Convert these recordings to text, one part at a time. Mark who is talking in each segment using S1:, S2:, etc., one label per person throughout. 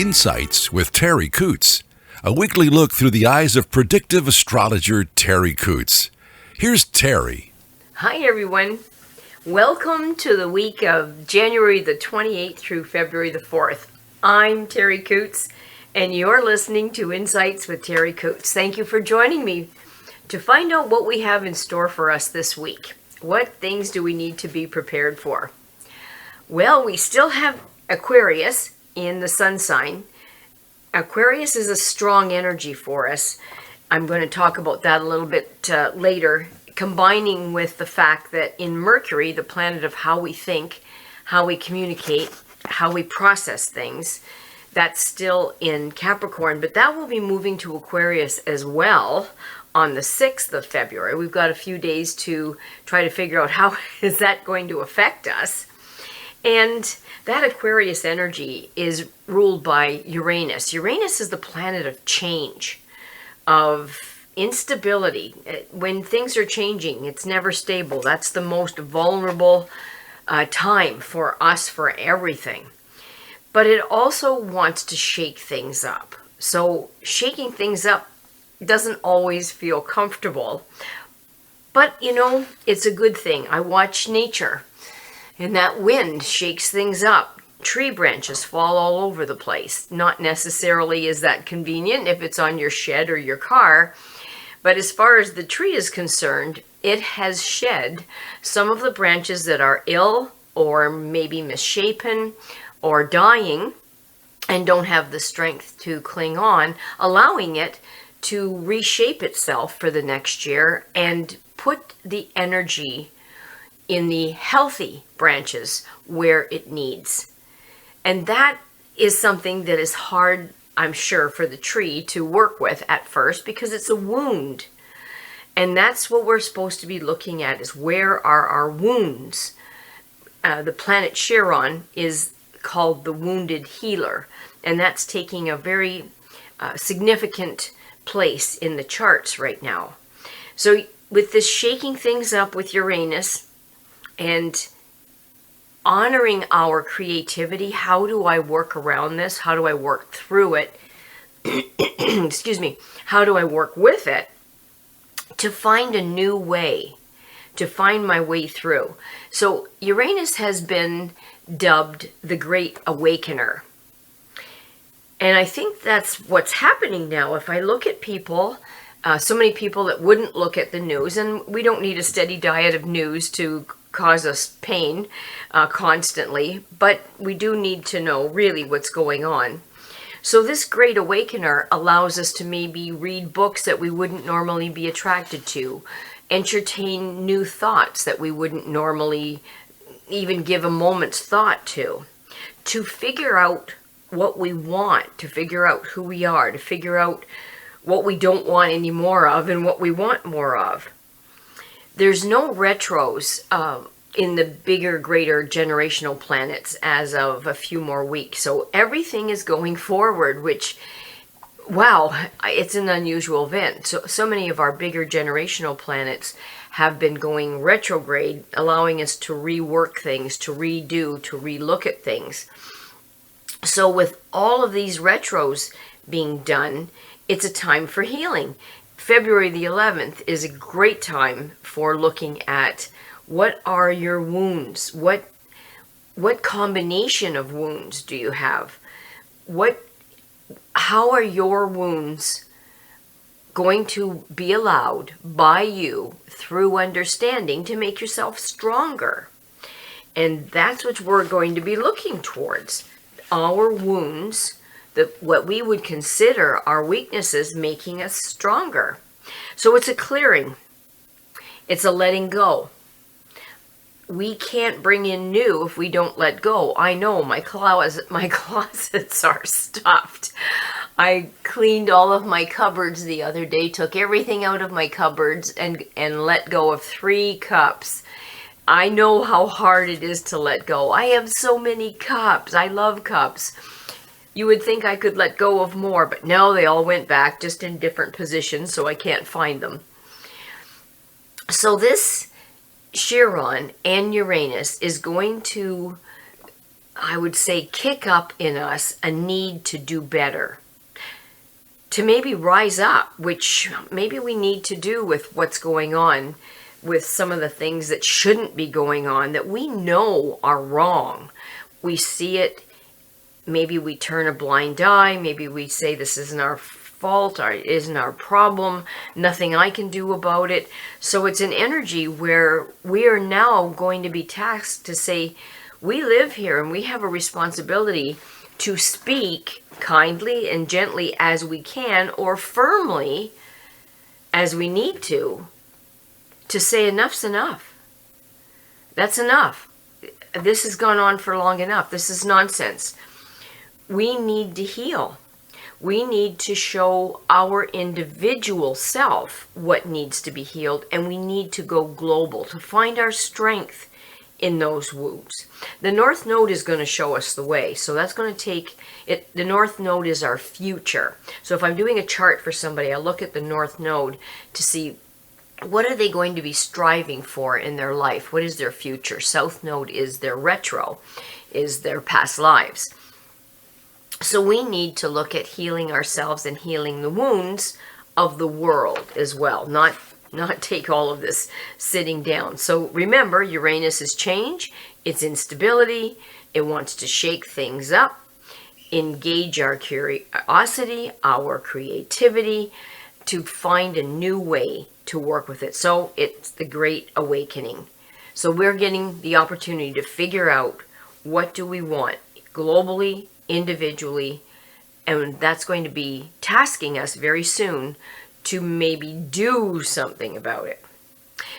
S1: Insights with Terri Ep.154 a weekly look through the eyes of predictive astrologer Terri Ep.154. Here's Terri.
S2: Hi everyone. Welcome to the week of January the 28th through February the 4th. I'm Terri Ep.154 and you're listening to Insights with Terri Ep.154. Thank you for joining me to find out what we have in store for us this week. What things do we need to be prepared for? Well, we still have Aquarius in the sun sign. Aquarius is a strong energy for us. I'm going to talk about that a little bit later, combining with the fact that in Mercury, the planet of how we think, how we communicate, how we process things, that's still in Capricorn, but that will be moving to Aquarius as well on the 6th of February. We've got a few days to try to figure out how is that going to affect us. And that Aquarius energy is ruled by Uranus. Uranus is the planet of change, of instability. When things are changing, it's never stable. That's the most vulnerable time for us, for everything. But it also wants to shake things up. So shaking things up doesn't always feel comfortable. But, it's a good thing. I watch nature. And that wind shakes things up. Tree branches fall all over the place. Not necessarily is that convenient if it's on your shed or your car. But as far as the tree is concerned, it has shed some of the branches that are ill or maybe misshapen or dying and don't have the strength to cling on, allowing it to reshape itself for the next year and put the energy in the healthy branches where it needs. And that is something that is hard, I'm sure, for the tree to work with at first because it's a wound. And that's what we're supposed to be looking at, is where are our wounds? The planet Chiron is called the wounded healer, and that's taking a very significant place in the charts right now. So with this shaking things up with Uranus, and honoring our creativity, how do I work around this? How do I work through it? Excuse me. How do I work with it to find a new way, to find my way through? So Uranus has been dubbed the Great Awakener. And I think that's what's happening now. If I look at people, so many people that wouldn't look at the news, and we don't need a steady diet of news to cause us pain constantly, but we do need to know really what's going on. So this Great Awakener allows us to maybe read books that we wouldn't normally be attracted to, entertain new thoughts that we wouldn't normally even give a moment's thought to figure out what we want, to figure out who we are, to figure out what we don't want any more of and what we want more of. There's no retros in the bigger, greater generational planets as of a few more weeks. So everything is going forward, which, wow, it's an unusual event. So many of our bigger generational planets have been going retrograde, allowing us to rework things, to redo, to relook at things. So with all of these retros being done, it's a time for healing. February the 11th is a great time for looking at what are your wounds? What combination of wounds do you have? How are your wounds going to be allowed by you through understanding to make yourself stronger? And that's what we're going to be looking towards. Our wounds, what we would consider our weaknesses, making us stronger. So it's a clearing. It's a letting go. We can't bring in new if we don't let go. I know my closets are stuffed. I cleaned all of my cupboards the other day, took everything out of my cupboards and let go of 3 cups. I know how hard it is to let go. I have so many cups. I love cups. You would think I could let go of more, but no, they all went back just in different positions, so I can't find them. So this Chiron and Uranus is going to I would say, kick up in us a need to do better, to maybe rise up, which maybe we need to do with what's going on, with some of the things that shouldn't be going on, that we know are wrong. We see it, maybe we turn a blind eye, maybe we say this isn't our fault, or it isn't our problem, nothing I can do about it. So it's an energy where we are now going to be tasked to say, we live here and we have a responsibility to speak kindly and gently as we can, or firmly as we need to say enough's enough. That's enough. This has gone on for long enough. This is nonsense. We need to heal. We need to show our individual self what needs to be healed, and we need to go global to find our strength in those wounds. The North Node is going to show us the way. So that's going to take it. The North Node is our future. So if I'm doing a chart for somebody, I look at the North Node to see what are they going to be striving for in their life? What is their future? South Node is their retro, is their past lives. So we need to look at healing ourselves and healing the wounds of the world as well, not take all of this sitting down. So remember, Uranus is change, it's instability, it wants to shake things up, engage our curiosity, our creativity, to find a new way to work with it. So it's the Great Awakening. So we're getting the opportunity to figure out, what do we want globally, individually, and that's going to be tasking us very soon to maybe do something about it.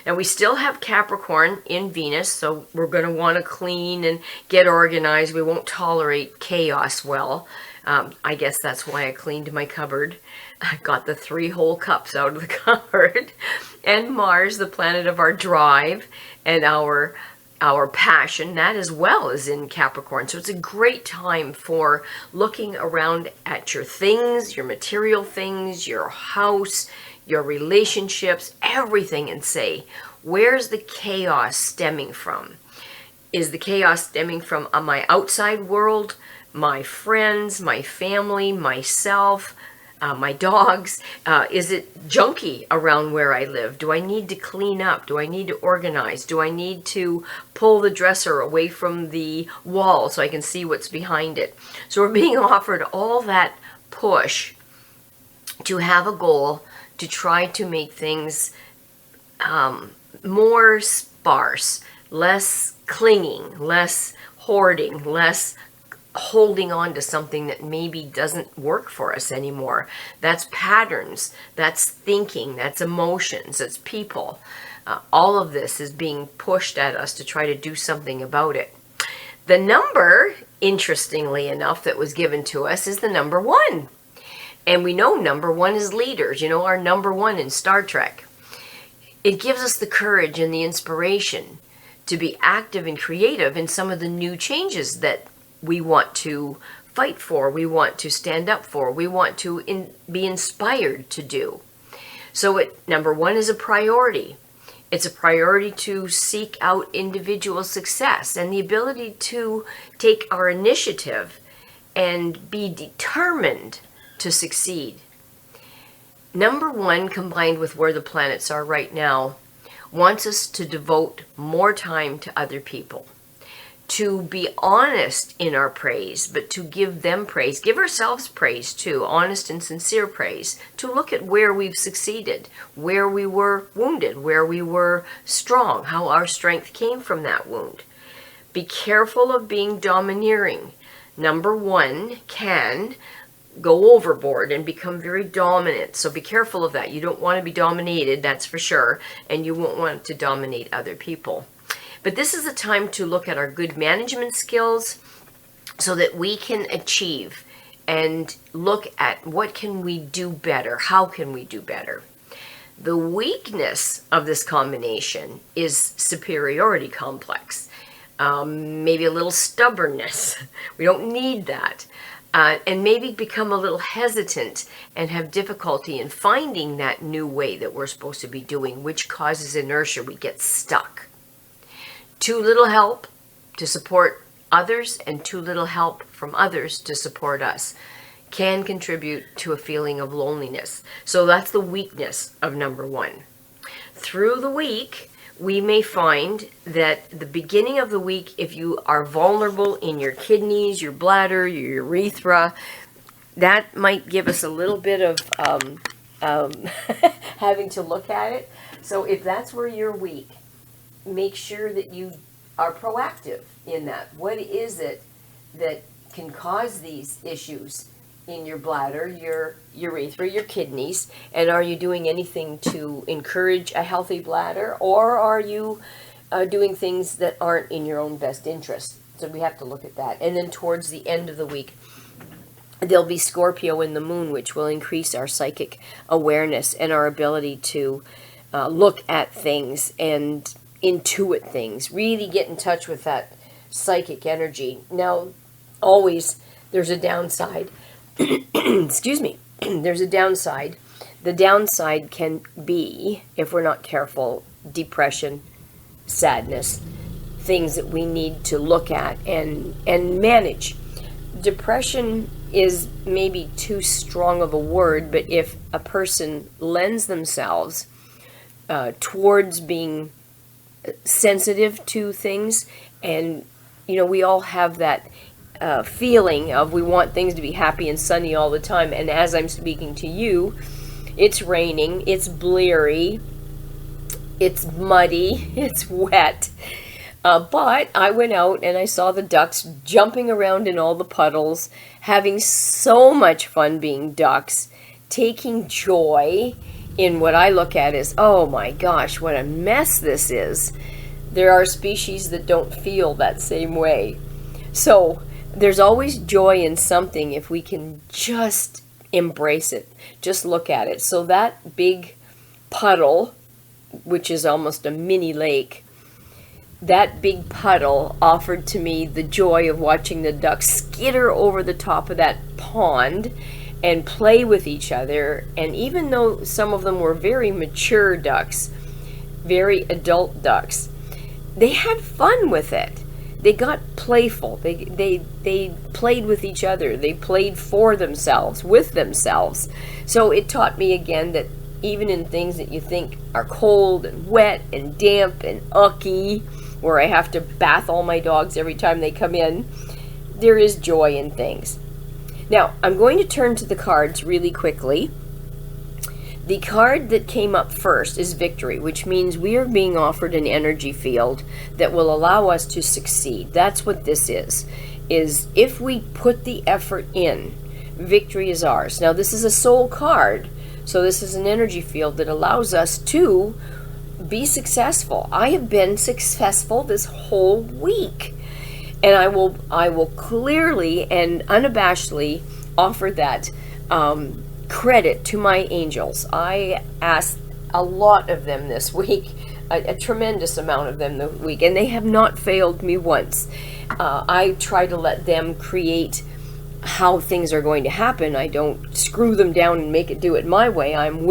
S2: Now we still have Capricorn in Venus, so we're going to want to clean and get organized. We won't tolerate chaos well. I guess that's why I cleaned my cupboard. I got the 3 whole cups out of the cupboard. And Mars, the planet of our drive and our passion, that as well is in Capricorn. So it's a great time for looking around at your things, your material things, your house, your relationships, everything, and say, where's the chaos stemming from? Is the chaos stemming from my outside world, my friends, my family, myself, my dogs? Is it junky around where I live? Do I need to clean up? Do I need to organize? Do I need to pull the dresser away from the wall so I can see what's behind it? So we're being offered all that push to have a goal to try to make things more sparse, less clinging, less hoarding, less holding on to something that maybe doesn't work for us anymore. That's patterns, that's thinking, that's emotions, that's people. All of this is being pushed at us to try to do something about it. The number, interestingly enough, that was given to us is the number 1. And we know number 1 is leaders. You know, our number 1 in Star Trek. It gives us the courage and the inspiration to be active and creative in some of the new changes that we want to fight for, we want to stand up for, we want to be inspired to do. So number 1 is a priority. It's a priority to seek out individual success and the ability to take our initiative and be determined to succeed. Number 1, combined with where the planets are right now, wants us to devote more time to other people, to be honest in our praise, but to give them praise, give ourselves praise too, honest and sincere praise, to look at where we've succeeded, where we were wounded, where we were strong, how our strength came from that wound. Be careful of being domineering. Number 1 can go overboard and become very dominant. So be careful of that. You don't want to be dominated, that's for sure, and you won't want to dominate other people. But this is a time to look at our good management skills so that we can achieve and look at what can we do better, how can we do better. The weakness of this combination is superiority complex, maybe a little stubbornness. We don't need that. And maybe become a little hesitant and have difficulty in finding that new way that we're supposed to be doing, which causes inertia. We get stuck. Too little help to support others and too little help from others to support us can contribute to a feeling of loneliness. So that's the weakness of number 1. Through the week, we may find that the beginning of the week, if you are vulnerable in your kidneys, your bladder, your urethra, that might give us a little bit of having to look at it. So if that's where you're weak, make sure that you are proactive in that. What is it that can cause these issues in your bladder, your urethra, your kidneys? And are you doing anything to encourage a healthy bladder, or are you doing things that aren't in your own best interest? So we have to look at that. And then towards the end of the week, there'll be Scorpio in the moon, which will increase our psychic awareness and our ability to look at things and intuit things, really get in touch with that psychic energy. Now, always there's a downside. Excuse me. There's a downside. The downside can be, if we're not careful, depression, sadness, things that we need to look at and manage. Depression is maybe too strong of a word, but if a person lends themselves towards being sensitive to things, and we all have that feeling of we want things to be happy and sunny all the time, and as I'm speaking to you, it's raining, it's bleary, it's muddy, it's wet, but I went out and I saw the ducks jumping around in all the puddles, having so much fun being ducks, taking joy in what I look at as, oh my gosh, what a mess this is. There are species that don't feel that same way. So there's always joy in something if we can just embrace it, just look at it. So that big puddle, which is almost a mini lake, that big puddle offered to me the joy of watching the ducks skitter over the top of that pond and play with each other. And even though some of them were very mature ducks, very adult ducks, they had fun with it. They got playful. They played with each other. They played for themselves, with themselves. So it taught me again that even in things that you think are cold and wet and damp and ucky, where I have to bath all my dogs every time they come in, there is joy in things. Now, I'm going to turn to the cards really quickly. The card that came up first is Victory, which means we are being offered an energy field that will allow us to succeed. That's what this is if we put the effort in, victory is ours. Now, this is a soul card, so this is an energy field that allows us to be successful. I have been successful this whole week. And I will clearly and unabashedly offer that credit to my angels. I asked a lot of them this week, a tremendous amount of them this week, and they have not failed me once. I try to let them create how things are going to happen. I don't screw them down and make it do it my way. I'm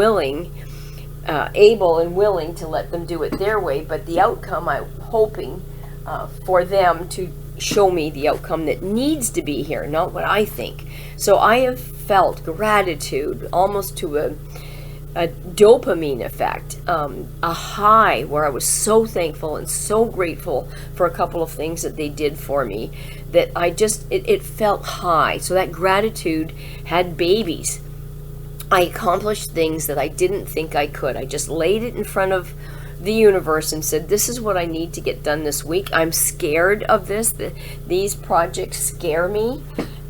S2: able and willing to let them do it their way, but the outcome, I'm hoping for them to show me the outcome that needs to be here, not what I think. So I have felt gratitude almost to a dopamine effect, a high where I was so thankful and so grateful for a couple of things that they did for me that it felt high. So that gratitude had babies. I accomplished things that I didn't think I could. I just laid it in front of the universe and said, this is what I need to get done this week. I'm scared of this. These projects scare me,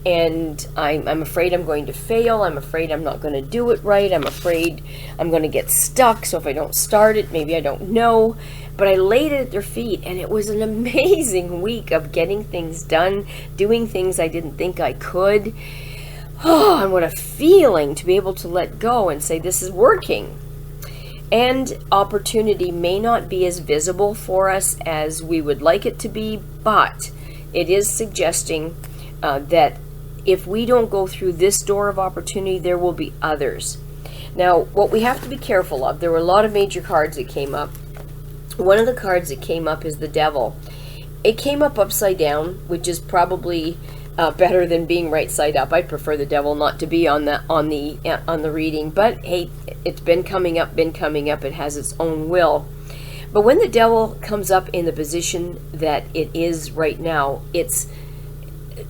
S2: and I'm afraid I'm going to fail. I'm afraid I'm not going to do it right. I'm afraid I'm going to get stuck. So if I don't start it, maybe I don't know. But I laid it at their feet, and it was an amazing week of getting things done, doing things I didn't think I could. Oh, and what a feeling to be able to let go and say, this is working. And opportunity may not be as visible for us as we would like it to be, but it is suggesting that if we don't go through this door of opportunity, there will be others. Now, what we have to be careful of, there were a lot of major cards that came up. One of the cards that came up is the Devil. it came up upside down, which is probably better than being right side up. I'd prefer the devil not to be on the reading, but hey, it's been coming up. It has its own will. But when the devil comes up in the position that it is right now, it's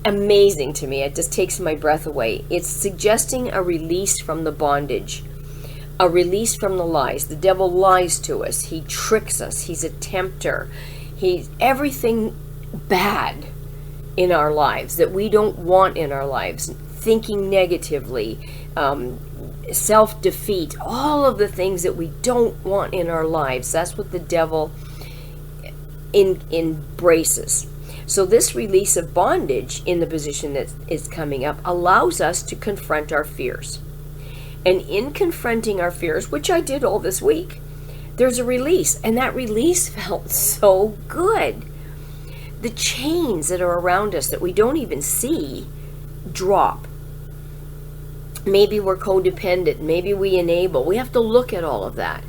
S2: amazing to me. It just takes my breath away. It's suggesting a release from the bondage, a release from the lies. The devil lies to us. He tricks us. He's a tempter. He's everything bad in our lives that we don't want in our lives. Thinking negatively, self-defeat, all of the things that we don't want in our lives. That's what the devil embraces. So this release of bondage in the position that is coming up allows us to confront our fears. And in confronting our fears, which I did all this week, there's a release. And that release felt so good. The chains that are around us that we don't even see drop. Maybe we're codependent. Maybe we enable. We have to look at all of that.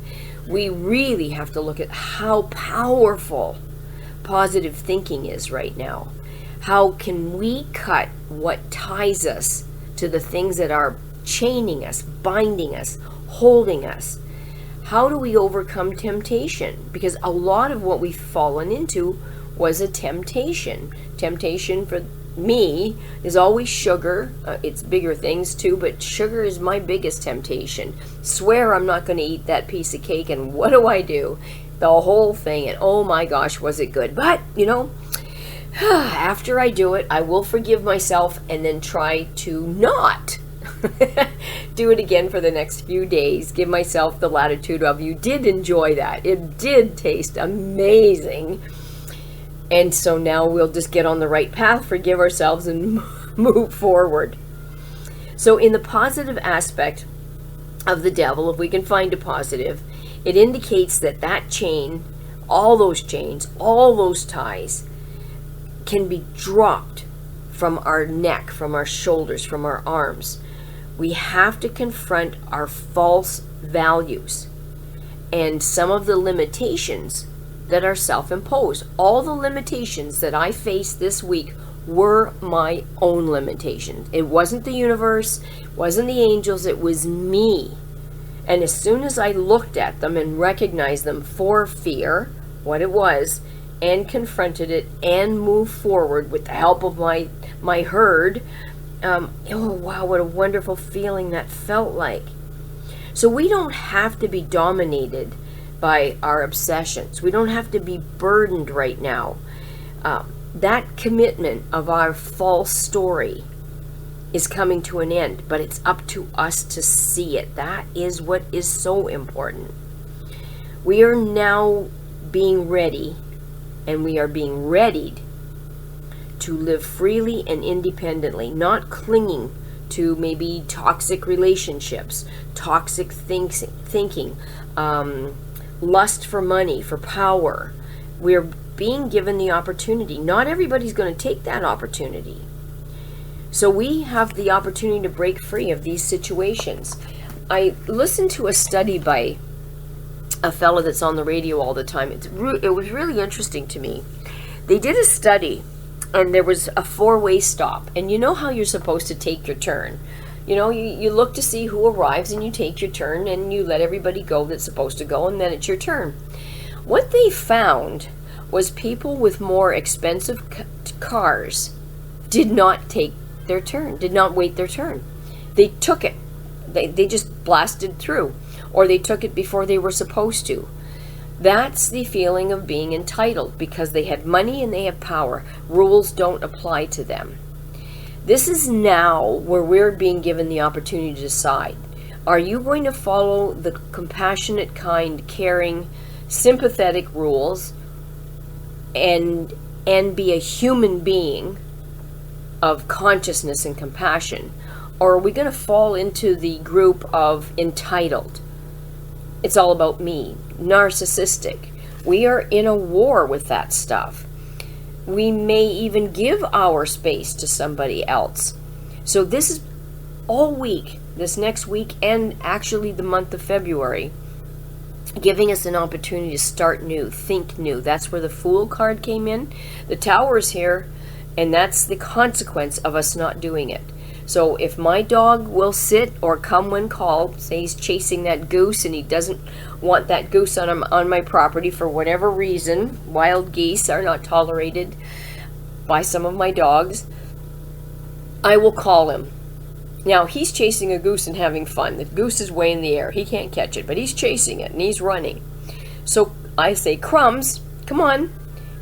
S2: We really have to look at how powerful positive thinking is right now. How can we cut what ties us to the things that are chaining us, binding us, holding us? How do we overcome temptation? Because a lot of what we've fallen into was a temptation. Temptation for me is always sugar. It's bigger things too, but sugar is my biggest temptation. Swear I'm not going to eat that piece of cake, and what do? The whole thing, and oh my gosh, was it good. But, after I do it, I will forgive myself and then try to not do it again for the next few days. Give myself the latitude of, you did enjoy that. It did taste amazing. And so now we'll just get on the right path, forgive ourselves, and move forward. So in the positive aspect of the devil, if we can find a positive, it indicates that chain, all those chains, all those ties can be dropped from our neck, from our shoulders, from our arms. We have to confront our false values and some of the limitations that are self-imposed. All the limitations that I faced this week were my own limitations. It wasn't the universe, it wasn't the angels, it was me. And as soon as I looked at them and recognized them for fear, what it was, and confronted it and moved forward with the help of my herd, oh wow, what a wonderful feeling that felt like. So we don't have to be dominated by our obsessions. We don't have to be burdened right now. That commitment of our false story is coming to an end, but it's up to us to see it. That is what is so important. We are now being ready, and we are being readied to live freely and independently, not clinging to maybe toxic relationships, toxic thinking, lust for money, for power. We're being given the opportunity. Not everybody's going to take that opportunity. So we have the opportunity to break free of these situations. I listened to a study by a fellow that's on the radio all the time. It was really interesting to me. They did a study, and there was a 4-way stop. And you know how you're supposed to take your turn. You look to see who arrives, and you take your turn, and you let everybody go that's supposed to go, and then it's your turn. What they found was people with more expensive cars did not take their turn, did not wait their turn. They took it. They just blasted through, or they took it before they were supposed to. That's the feeling of being entitled, because they had money and they have power. Rules don't apply to them. This is now where we're being given the opportunity to decide. Are you going to follow the compassionate, kind, caring, sympathetic rules and be a human being of consciousness and compassion? Or are we going to fall into the group of entitled? It's all about me, narcissistic. We are in a war with that stuff. We may even give our space to somebody else. So this is all week, this next week, and actually the month of February, giving us an opportunity to start new, think new. That's where the Fool card came in. The Tower is here, and that's the consequence of us not doing it. So if my dog will sit or come when called, say he's chasing that goose and he doesn't want that goose on my property for whatever reason, wild geese are not tolerated by some of my dogs, I will call him. Now, he's chasing a goose and having fun. The goose is way in the air. He can't catch it, but he's chasing it and he's running. So I say, Crumbs, come on.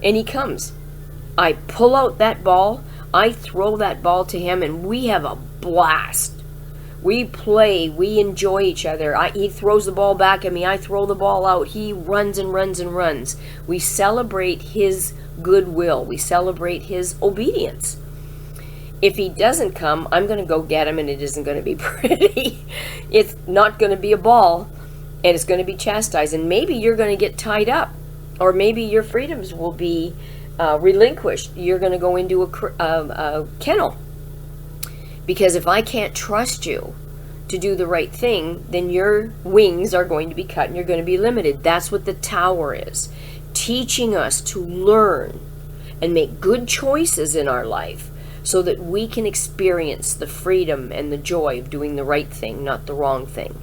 S2: And he comes. I pull out that ball. I throw that ball to him and we have a blast. We play. We enjoy each other. He throws the ball back at me. I throw the ball out. He runs and runs and runs. We celebrate his goodwill. We celebrate his obedience. If he doesn't come, I'm going to go get him, and it isn't going to be pretty. It's not going to be a ball, and it's going to be chastised. And maybe you're going to get tied up, or maybe your freedoms will be relinquished. You're going to go into a kennel. Because if I can't trust you to do the right thing, then your wings are going to be cut, and you're going to be limited. That's what the Tower is. Teaching us to learn and make good choices in our life, so that we can experience the freedom and the joy of doing the right thing, not the wrong thing.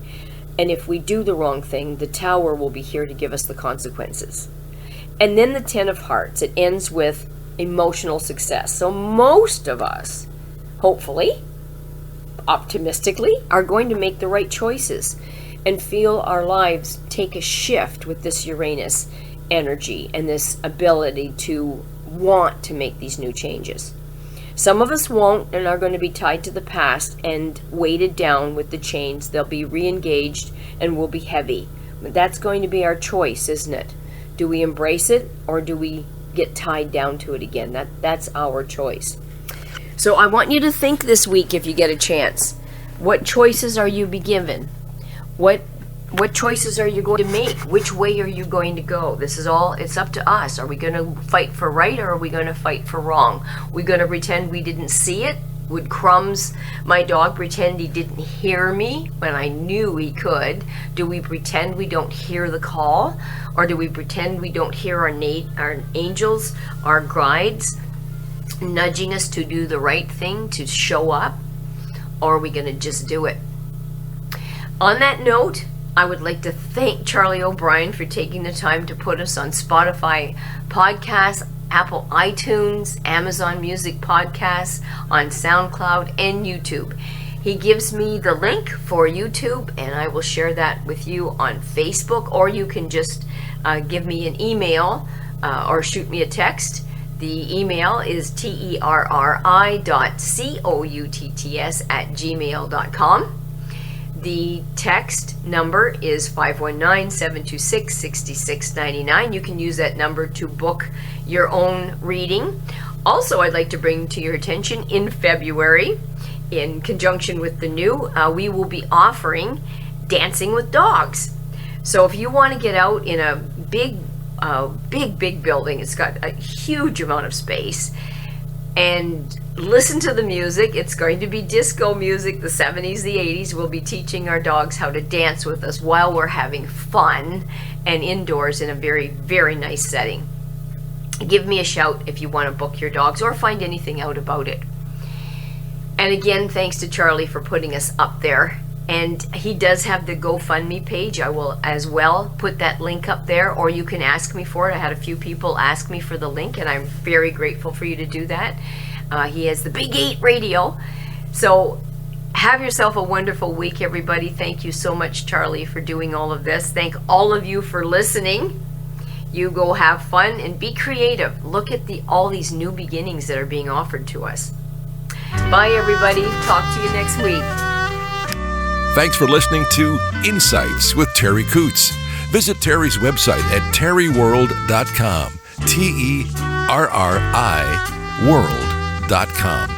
S2: And if we do the wrong thing, the Tower will be here to give us the consequences. And then the Ten of Hearts, it ends with emotional success. So most of us, hopefully, optimistically, are going to make the right choices and feel our lives take a shift with this Uranus energy and this ability to want to make these new changes. Some of us won't and are going to be tied to the past and weighted down with the chains. They'll be re-engaged and will be heavy. But that's going to be our choice, isn't it? Do we embrace it or do we get tied down to it again? That's our choice. So I want you to think this week, if you get a chance, what choices are you be given? What choices are you going to make? Which way are you going to go? This is all, it's up to us. Are we going to fight for right or are we going to fight for wrong? We're going to pretend we didn't see it? Would Crumbs, my dog, pretend he didn't hear me when I knew he could? Do we pretend we don't hear the call? Or do we pretend we don't hear our angels, our guides, nudging us to do the right thing, to show up? Or are we going to just do it? On that note, I would like to thank Charlie O'Brien for taking the time to put us on Spotify podcasts, Apple iTunes, Amazon Music podcasts, on SoundCloud and YouTube. He gives me the link for YouTube and I will share that with you on Facebook, or you can just give me an email or shoot me a text. The email is terri.coutts@gmail.com. The text number is 519-726-6699. You can use that number to book your own reading. Also, I'd like to bring to your attention, in February, in conjunction with the new, we will be offering Dancing with Dogs. So if you want to get out in a big building, it's got a huge amount of space, and listen to the music. It's going to be disco music, the 70s, the 80s. We'll be teaching our dogs how to dance with us while we're having fun and indoors in a very, very nice setting. Give me a shout if you want to book your dogs or find anything out about it. And again, thanks to Charlie for putting us up there. And he does have the GoFundMe page. I will as well put that link up there, or you can ask me for it. I had a few people ask me for the link, and I'm very grateful for you to do that. He has the Big 8 radio. So have yourself a wonderful week, everybody. Thank you so much, Charlie, for doing all of this. Thank all of you for listening. You go have fun and be creative. Look at all these new beginnings that are being offered to us. Bye, everybody. Talk to you next week.
S1: Thanks for listening to Insights with Terri Coots. Visit Terri's website at terriworld.com. TERRI world.com.